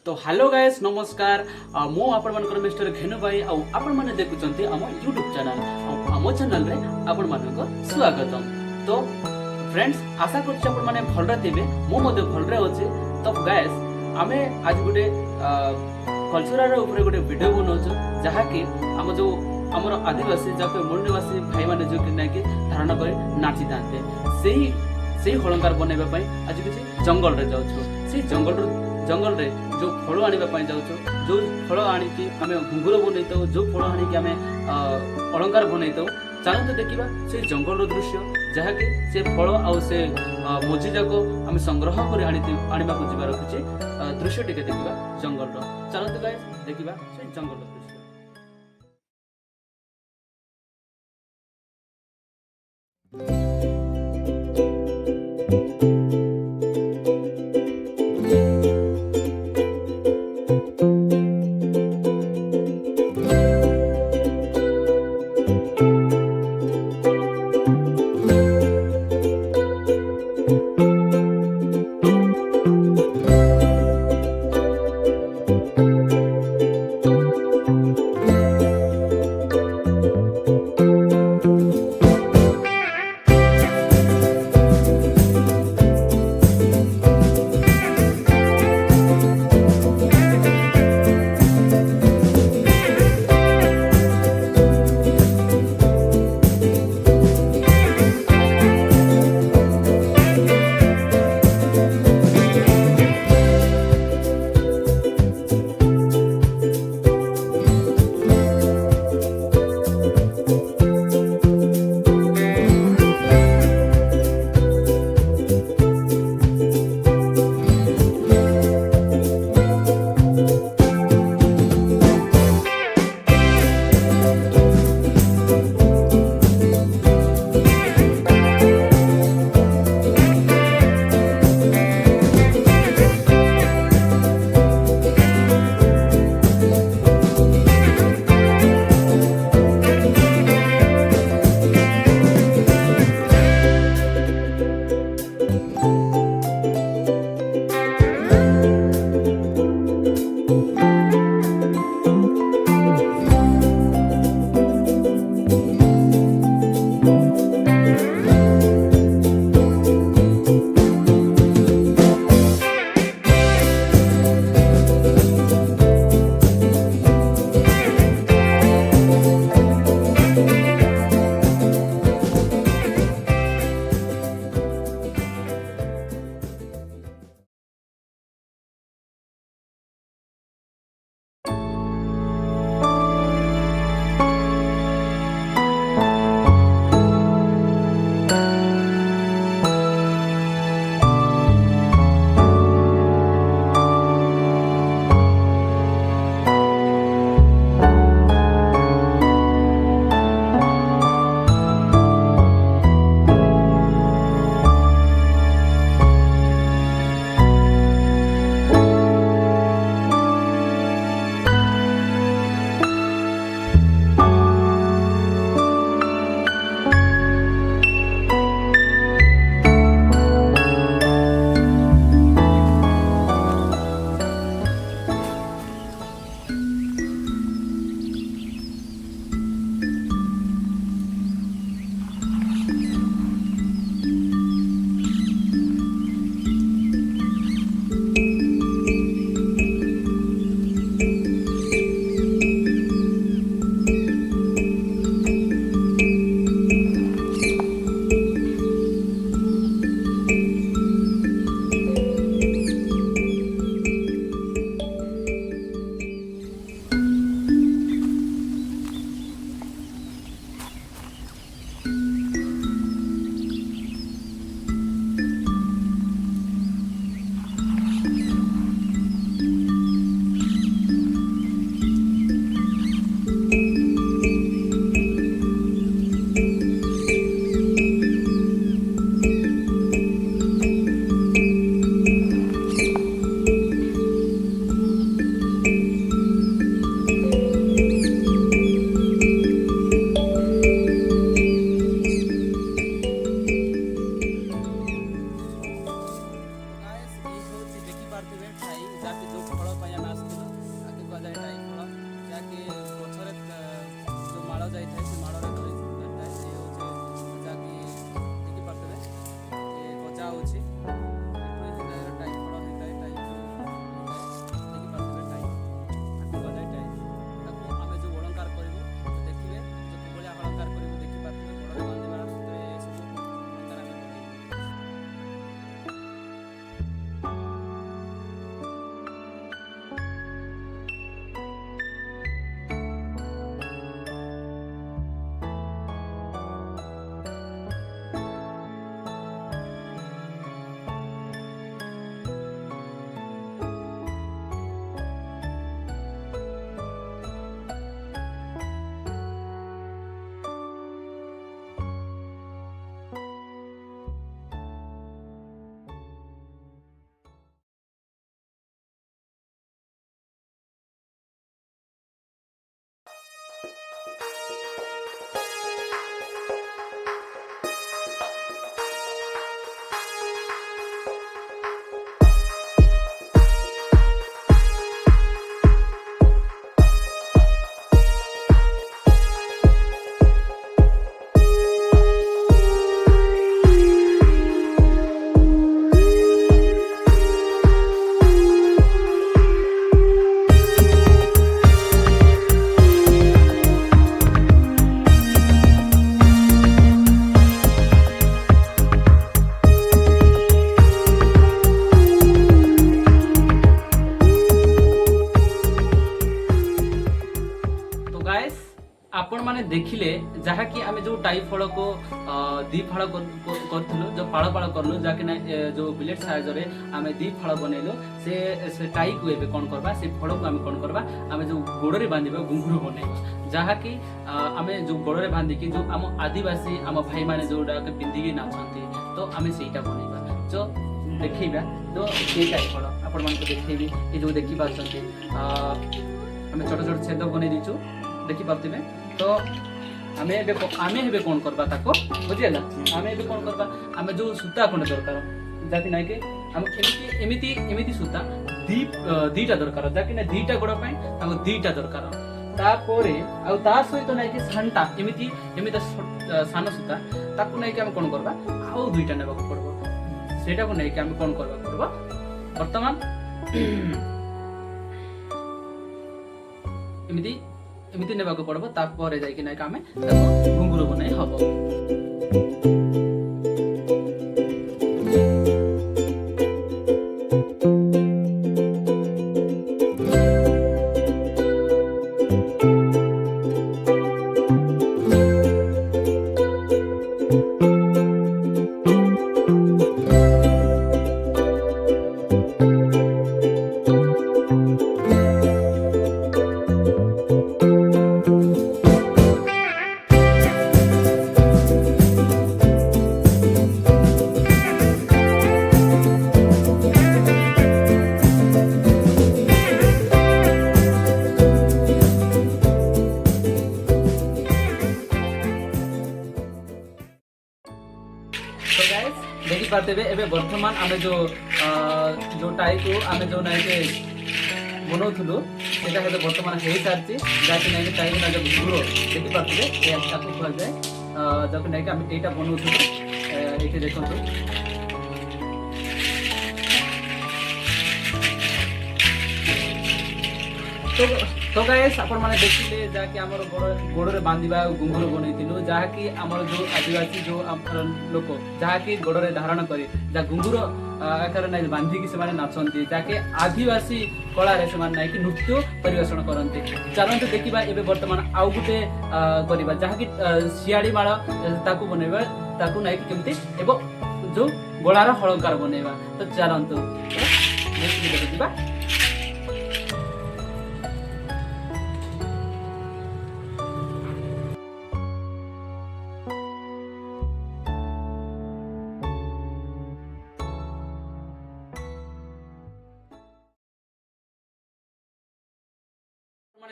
तो hello guys नमस्कार मो आपण मानकर मिस्टर घेनु भाई आपण माने देखुचंती हम यूट्यूब चैनल हम चैनल रे आपण मानकर स्वागतम। तो फ्रेंड्स आशा करछि आपण माने भलरे थिबे मो मध्ये भलरे अछि। तो गाइस आमे आज गुटे कल्चरल ऊपर गुटे वीडियो बनौछु जहा कि हम जो हमर आदिवासी जाके मूल निवासी भाई माने जो कि नाकि धारणा करे नाची दांते सेही हलंकार बनेबा पई आज किछि जंगल रे जाउछु। सेही जंगल रे जो फल आने जाऊँ जो फल आणिकी आम घुंगुर बनई जो फल आणिकी आम अलंकार बनई चलते देखा से जंगल दृश्य जहाँकि से फल आउ से मोजी जाक आम संग्रह कर आने को जीवार किसी दृश्य टी देखा जंगल चलते गाइस देखा से जंगल दृश्य। ଯାହାକି ଯେଉଁ ଫଳ ପାଇଁ ଆମେ ଆସିଥିଲୁ ତାକୁ କୁହାଯାଏ ଟାଇ ଫଳ, ଯାହାକି ଗଛରେ ଯେଉଁ ମାଳ ଯାଇଥାଏ ସେ ମାଳରେ ଧରି ଥାଏ। ସେ ହେଉଛି ଯାହାକି ଦେଖିପାରୁଥିବେ ଏ ଗଜା ହେଉଛି ଟାଇ ଫଳ ହେଇଥାଏ। ଟାଇ ଦେଖିପାରୁଥିବେ ଟାଇ, ତାକୁ କୁହାଯାଏ ଟାଇ। ତାକୁ ଆମେ ଯେଉଁ ଅଳଙ୍କାର କରିବୁ ଦେଖିବେ ଯେ କିଭଳିଆ ଅଳଙ୍କାର କରିବୁ ଦେଖିପାରୁଥିବେ, ଗୋଡ଼ରେ ବାନ୍ଧିବା ଭିତରେ ଏସବୁ ଅଳଙ୍କାର ଆମେ କରିବୁ। आपण माने देखिले जहा कि आमे जो टाई फल को दी फाड़ करथिलु, जो फाड़ फाड़ करलु, जाके ना जो बिलेट साइज रे आमे दी फाड़ बनेलु, से टाई को एबे कोन करबा, से फल को आमे कोन करबा, आमे जो गोड़ रे बांधिबा घुंघरू बनेबा, जहा कि आमे जो गोड़ रे बांधि कि जो आम आदिवासी आम भाई माने जोडा के पिंदी कि नाचंती, तो आमे सेटा बनेबा जो देखैबा। तो से टाई फल आपण मान को देखैबी, ए जो देखि पाछंती आमे छोट छोट छेद बने दिछु देखि पारथिबे। तो आमे हेबे कोन करबा ताको बुझियला, आमे हेबे कोन करबा, आमे जो सूता कोन दरकार जाति नै के हम एमिति सूता दीटा दरकार, जाति नै दीटा गोड़ पय हम दीटा दरकार, तापोरे आ ता सहित नै के सांटा एमिति सान सूता ताको नै के हम कोन करबा आ दुईटा नेबा को पड़बो, सेटा को नै के हम कोन करबा पड़बो वर्तमान एमिति नेबा को पड़बो, तापर जाय कि नै कामे ताको घुंगरू बनै हबो। देखि पाते एबे वर्तमान आमे जो टाई को आमे जो नै के बनौथुलु सेटा हेते वर्तमान हे सारची, जाके नै के टाई ना जो घुंगरू देखि पाते ए ताको कहल जाय, जब नै के आमे एटा बनौथुलु एते देखंतु। तो गाइस आपण माने देखिले जाके हमर गोड़ रे बांधिबा घुंगरू बनैतिलु, जाकी हमर जो आदिवासी जो लोक जाकी गोड़ रे धारण करी जा घुंगरू आकार नै बांधी कि से माने नाचंती, जाके आदिवासी कला रे से माने नै कि नृत्य परिवेषण करंती। चलंतु देखिबा एबे वर्तमान आउ गुटे करिबा जाकी सियाडी माळ ताकू बनेबा, ताकू नै कि केमती एबो जो गोळार हळंकार बनेबा। तो चलंतु देखिबा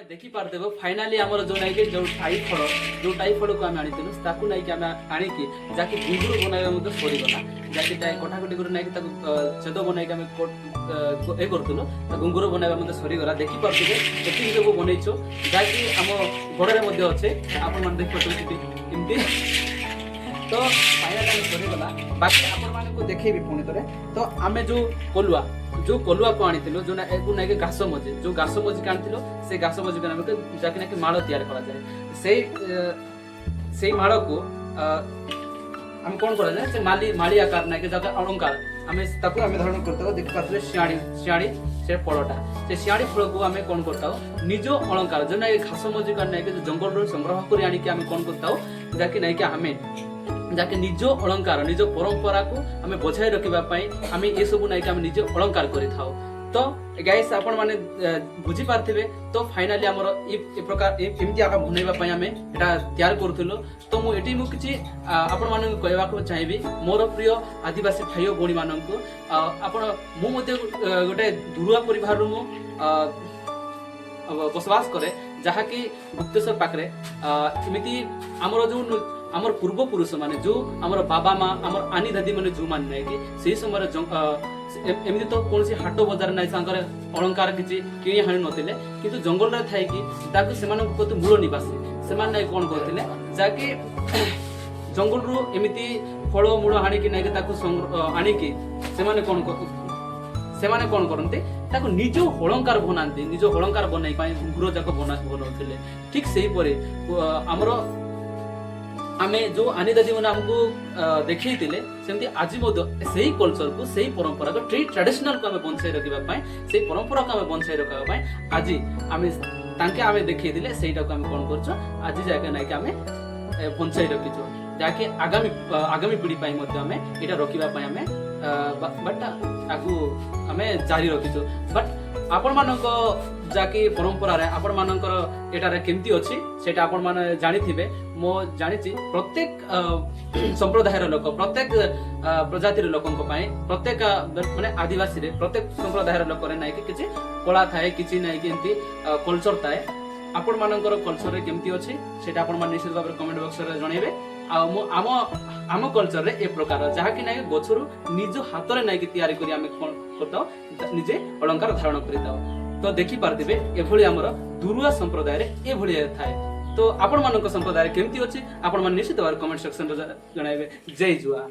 मैंने देखी पारदेव फाइनाली आमर जो नाइके जो टाई फल को आम आनीलु ताकू नाइके आम आनिकी जाकि घुंगुर बनाइबा मते सरीगला जाकि कटाकटी कर नाइके ताकू छेद बनाइके आम ए करथुलु घुंगुर बनाइबा मते सरीगला देखि पारथिबे एति सब बनैछो जाकि आम घररे मध्ये अच्छे आपण मान देखि पारथुबे एमती तो फाइनाली सरीगला बाकी आपण मान को देखैबी पुणी तरे तो आमे जो कोलुआ को आनीथिलु जो नाइके घास मजी जो घास मजी आनीथिलु से घास मजी को जाकि नाइके माळ तैयार करा जाए से माळ को हम कोन करा जाए से माली आकार नाइके जाका अलंकार हमें ताकू हमें धारण करता देखि पाथले सियाड़ी से फलटा से सियाड़ी फल को हमें कोन करता निजो अलंकार जो नाइके घास मजी का नाइके जो जंगल रो संग्रह करी आनी के हमें कोन करता जाकि नाइके हमें जाके निज अलंकार निज परंपरा को हमें बचाई रखिबा पई हमें ए सब नाइके हम निज अलंकार करि थाओ तो गाइस आपण माने बुझी पारथिबे तो फाइनली हमर ए प्रकार एमती आका बनैबा पई हमें एटा तैयार करथुलो तो मु एटी मु किछि आपण माने कहबा को चाहेबी मोर प्रिय आदिवासी भाई भणी मानन को आपण मु मते गोटे दुरुआ परिवार मु बसवास करे जहा कि गुप्तेश्वर पाखरे एमिति हमर जो आमर पूर्व पुरुष माने जो आमर बाबा माँ आमर आनी दादी माने जो मान नै कि सेही समय एमती तो कोनसी हाट बाजार नै सांकर अलंकार किछि किनि हानि नथिले किंतु जंगल रे थाई कि ताकि सेमान को मूल निवासी सेमान नै कोन करथिले जाकि जंगल रो एमिति फळ मूल हानि कि नै कि ताकु आनी कि सेमाने कोन करनते ताकु निजो अलंकार बनांती निजो अलंकार बनाई पाई गुरो जाको बनौथिले ठीक सेही परे हमरो आमे जो आनी दादी मैंने हमको देखी सेमती आज से कल्चर को से परंपरा को ट्रेडिशनल को हमें बंचाई रखा से परंपरा को हमें बंचाई रखा आज आमे देखी सेटा को कौन कर आज जाके नाइके आमे बंचाई रखीचु जाके आगामी पीढ़ी आमे एटा रखिबा आमे बट आगु आमे जारी रखीचु बट आपण मानको जाके परंपरा रे आपण मानकर एटारे केमती अछि सेटा आपण माने जानिथिबे मो जानिछि प्रत्येक संप्रदायर लोक प्रत्येक प्रजातिर लोकन पई प्रत्येक माने आदिवासी रे प्रत्येक संप्रदायर लोक रे नाइ कि किछि कला थाए किछि नाइ कि एंती कल्चर थाए आपण मानकर कल्चर रे केमती अछि सेटा आपण माने निश्चित भाबरे कमेंट बॉक्स रे जणाइबे आ मो आम कल्चर रे ए प्रकार जहा कि नाइ गछरु निज हाथ रे नाइ कि तयारी करी आमे कोन करताओ निजे अलंकार धारण करिताओ तो देखि पारथिबे एभली हमर दुरुआ संप्रदाय रे एभली थाए तो आपण मानक संप्रदाय केमती अछि आपण मान निश्चित भाबरे कमेंट सेक्शन रे जणाइबे जय जुआ।